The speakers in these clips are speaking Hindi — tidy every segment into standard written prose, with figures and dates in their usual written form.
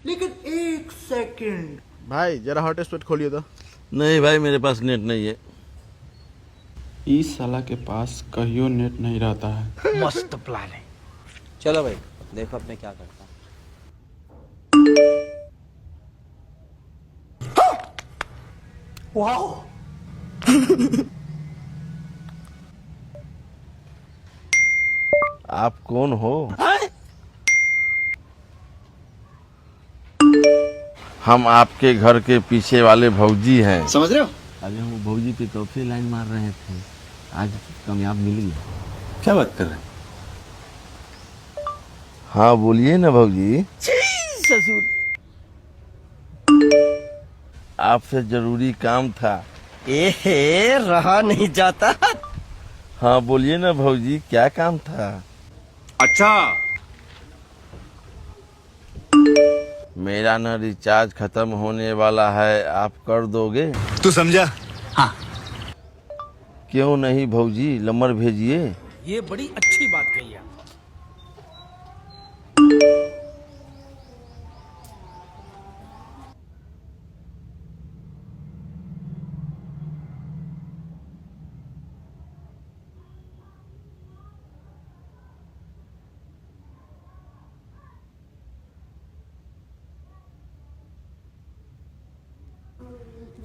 लेकिन एक सेकंड भाई जरा हॉटस्पॉट खोलिए तो। नहीं भाई मेरे पास नेट नहीं है। इस साला के पास कहियो नेट नहीं रहता है। मस्त प्लान है। चलो भाई देखो अब मैं क्या करता हूँ। वाओ आप कौन हो? हम आपके घर के पीछे वाले भौजी हैं। समझ रहे हो? अरे हम भौजी पे तोहफे लाइन मार रहे थे, आज कामयाब मिल गया। क्या बात कर रहे हैं? हाँ बोलिए ना भौजी। ससुर आपसे जरूरी काम था। ए रहा नहीं जाता। हाँ बोलिए ना भौजी, क्या काम था? अच्छा, मेरा ना रिचार्ज खत्म होने वाला है, आप कर दोगे? तू समझा? क्यों नहीं भौजी, नंबर भेजिए। ये बड़ी अच्छी बात कही है।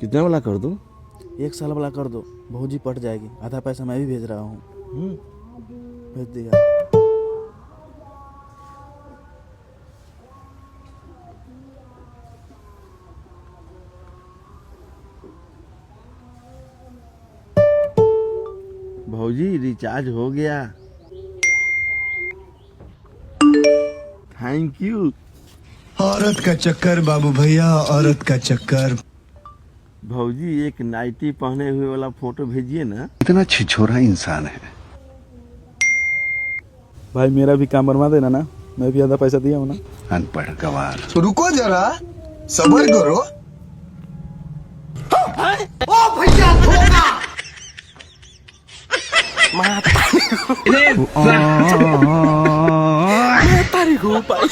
कितने वाला कर दूं? 1 साल वाला कर दो, भौजी पट जाएगी। आधा पैसा मैं भी भेज रहा हूँ। भेज दिया। भौजी रिचार्ज हो गया। Thank you. औरत का चक्कर बाबू भैया, औरत का चक्कर। भौजी एक नाइटी पहने हुए वाला फोटो भेजिए ना। इतना छिछोरा इंसान है। भाई मेरा भी काम बनवा देना ना, मैं भी आधा पैसा दिया हूँ ना। अनपढ़ गवार। रुको जरा, सबर करो। ओ भैया धोखा। तारीख हो पाई।